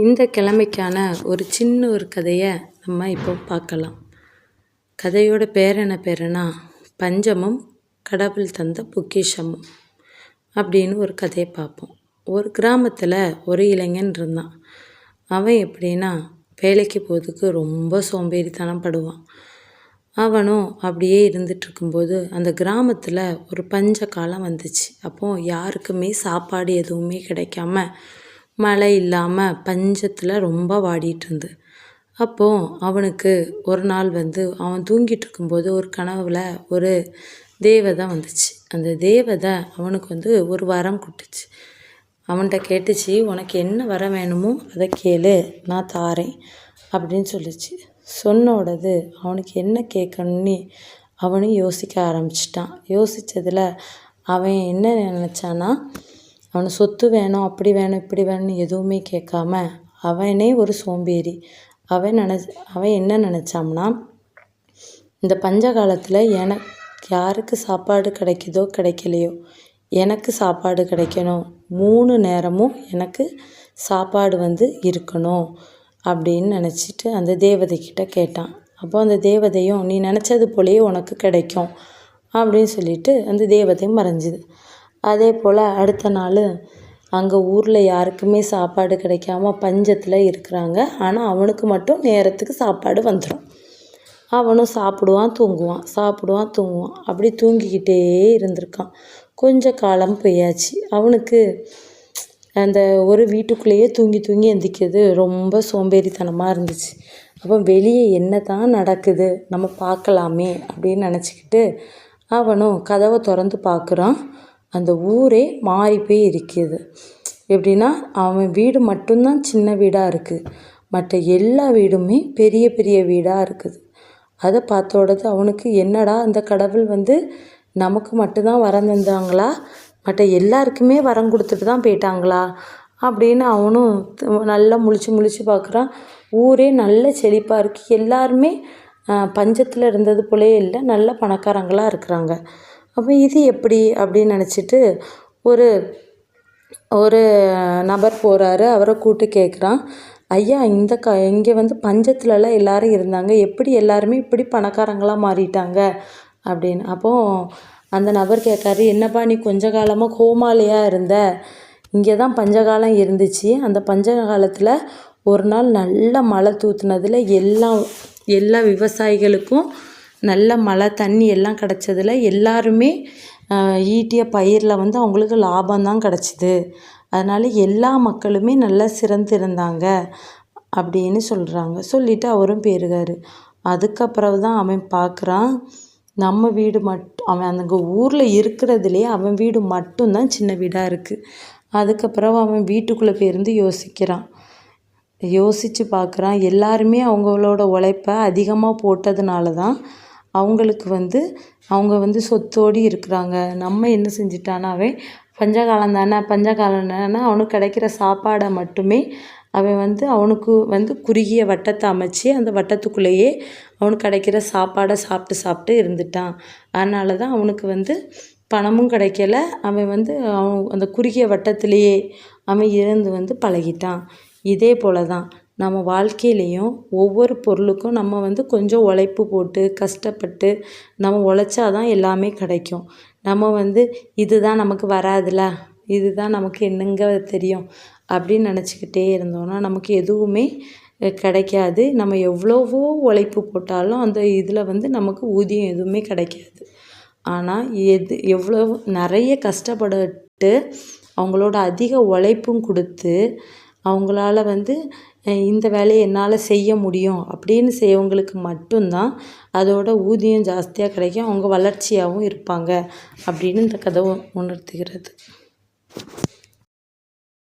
இந்த கிழமைக்கான ஒரு சின்ன ஒரு கதையை நம்ம இப்போ பார்க்கலாம். கதையோட பேர் என்ன பஞ்சமும் கடவுள் தந்த பொக்கிஷமும் அப்படின்னு ஒரு கதையை பார்ப்போம். ஒரு கிராமத்தில் ஒரு இளைஞன் இருந்தான். அவன் எப்படின்னா வேலைக்கு போகிறதுக்கு ரொம்ப சோம்பேறித்தனம் படுவான். அவனும் அப்படியே இருந்துகிட்ருக்கும்போது அந்த கிராமத்தில் ஒரு பஞ்ச காலம் வந்துச்சு. அப்போது யாருக்குமே சாப்பாடு எதுவுமே கிடைக்காம மழை இல்லாமல் பஞ்சத்தில் ரொம்ப வாடிட்டு இருந்து. அப்போது அவனுக்கு ஒரு நாள் அவன் தூங்கிட்டு இருக்கும்போது ஒரு கனவுல ஒரு தேவதை வந்துச்சு. அந்த தேவதை அவனுக்கு ஒரு வரம் கொடுத்துச்சு. அவன்கிட்ட கேட்டுச்சு, உனக்கு என்ன வரம் வேணுமோ அதை கேளு, நான் தாரேன் அப்படின்னு சொல்லிச்சு. சொன்னோடது அவனுக்கு என்ன கேட்கணுன்னு அவனும் யோசிக்க ஆரம்பிச்சிட்டான். யோசித்ததில் அவன் என்ன நினச்சான்னா, அவனுக்கு சொத்து வேணும், அப்படி வேணும், இப்படி வேணும்னு எதுவுமே கேட்காம அவனே ஒரு சோம்பேறி. அவன் என்ன நினச்சான்னா, இந்த பஞ்ச காலத்தில் யாருக்கு சாப்பாடு கிடைக்குதோ கிடைக்கலையோ எனக்கு சாப்பாடு கிடைக்கணும், 3 நேரமும் எனக்கு சாப்பாடு இருக்கணும் அப்படின்னு நினச்சிட்டு அந்த தேவதைக்கிட்ட கேட்டான். அப்போ அந்த தேவதையும் நீ நினச்சது போலேயே உனக்கு கிடைக்கும் அப்படின்னு சொல்லிட்டு அந்த தேவதையும் மறைஞ்சிது. அதே போல் அடுத்த நாள் அங்கே ஊரில் யாருக்குமே சாப்பாடு கிடைக்காம பஞ்சத்தில் இருக்கிறாங்க. ஆனால் அவனுக்கு மட்டும் நேரத்துக்கு சாப்பாடு வந்துடும். அவனும் சாப்பிடுவான் தூங்குவான், சாப்பிடுவான் தூங்குவான், அப்படி தூங்கிக்கிட்டே இருந்திருக்கான். கொஞ்ச காலம் போயாச்சு. அவனுக்கு அந்த ஒரு வீட்டுக்குள்ளேயே தூங்கி தூங்கி எந்திரிக்கிறது ரொம்ப சோம்பேறித்தனமாக இருந்துச்சு. அப்போ வெளியே என்ன தான் நடக்குது நம்ம பார்க்கலாமே அப்படின்னு நினச்சிக்கிட்டு அவனும் கதவை திறந்து பார்க்குறான். அந்த ஊரே மாறி போய் இருக்குது. எப்படின்னா அவன் வீடு மட்டும்தான் சின்ன வீடாக இருக்குது, மற்ற எல்லா வீடுமே பெரிய பெரிய வீடாக இருக்குது. அதை பார்த்தோடது அவனுக்கு என்னடா அந்த கடவுள் நமக்கு மட்டும்தான் வரம் தந்தாங்களா, மற்ற எல்லாருக்குமே வரம் கொடுத்துட்டு தான் போயிட்டாங்களா அப்படின்னு அவனும் நல்லா முழிச்சு பார்க்குறான். ஊரே நல்ல செழிப்பாக இருக்குது. எல்லாருமே பஞ்சத்தில் இருந்தது போலே இல்லை, நல்ல பணக்காரங்களாக இருக்கிறாங்க. அப்போ இது எப்படி அப்படின்னு நினச்சிட்டு ஒரு ஒரு நபர் போகிறாரு. அவரை கூப்பிட்டு கேட்குறான், ஐயா இங்கே பஞ்சத்துலலாம் எல்லோரும் இருந்தாங்க, எப்படி எல்லாருமே இப்படி பணக்காரங்களாக மாறிட்டாங்க அப்படின்னு. அப்போது அந்த நபர் கேட்காரு, என்னப்பா நீ கொஞ்ச காலமாக கோமாளியாக இருந்த, இங்கே தான் பஞ்சகாலம் இருந்துச்சு. அந்த பஞ்ச காலத்தில் ஒரு நாள் நல்ல மழை தூத்துனதில் எல்லா விவசாயிகளுக்கும் நல்ல மழை தண்ணி எல்லாம் கிடச்சதில் எல்லாருமே ஈட்டிய பயிரில் அவங்களுக்கு லாபம்தான் கிடச்சிது. அதனால் எல்லா மக்களுமே நல்லா சிறந்திருந்தாங்க அப்படின்னு சொல்லிவிட்டு அவரும் போயிருக்காரு. அதுக்கப்புறம் தான் அவன் பார்க்குறான், நம்ம வீடு அவன் அந்த ஊரில் இருக்கிறதுலேயே அவன் வீடு மட்டும்தான் சின்ன வீடாக இருக்குது. அதுக்கப்புறம் அவன் வீட்டுக்குள்ளே போயிருந்து யோசித்து பார்க்குறான். எல்லாருமே அவங்களோட உழைப்பை அதிகமாக போட்டதுனால தான் அவங்களுக்கு அவங்க சொத்தோடு இருக்கிறாங்க. நம்ம என்ன செஞ்சிட்டான்னா, அவன் பஞ்சகாலம் தானே அவனுக்கு கிடைக்கிற சாப்பாடை மட்டுமே அவன் அவனுக்கு குறுகிய வட்டத்தை அமைச்சு அந்த வட்டத்துக்குள்ளேயே அவனுக்கு கிடைக்கிற சாப்பாடை சாப்பிட்டு இருந்துட்டான். அதனால தான் அவனுக்கு பணமும் கிடைக்கல. அவன் அவன் அந்த குறுகிய வட்டத்திலேயே அவன் இருந்து பழகிட்டான். இதே போல் தான் நம்ம வாழ்க்கையிலையும் ஒவ்வொரு பொருளுக்கும் நம்ம கொஞ்சம் உழைப்பு போட்டு கஷ்டப்பட்டு நம்ம உழைச்சாதான் எல்லாமே கிடைக்கும். நம்ம இதுதான் நமக்கு வராதுல, இதுதான் நமக்கு என்னங்க தெரியும் அப்படின்னு நினச்சிக்கிட்டே இருந்தோன்னா நமக்கு எதுவுமே கிடைக்காது. நம்ம எவ்வளவோ உழைப்பு போட்டாலும் அந்த இதில் நமக்கு ஊதியம் எதுவுமே கிடைக்காது. ஆனால் எவ்வளோ நிறைய கஷ்டப்பட்டு அவங்களோட அதிக உழைப்பும் கொடுத்து அவங்களால இந்த வேலையை என்னால் செய்ய முடியும் அப்படின்னு செய்யவங்களுக்கு மட்டும்தான் அதோட ஊதியம் ஜாஸ்தியாக கிடைக்கும், அவங்க வளர்ச்சியாகவும் இருப்பாங்க அப்படின்னு இந்த கதை உணர்த்துகிறது.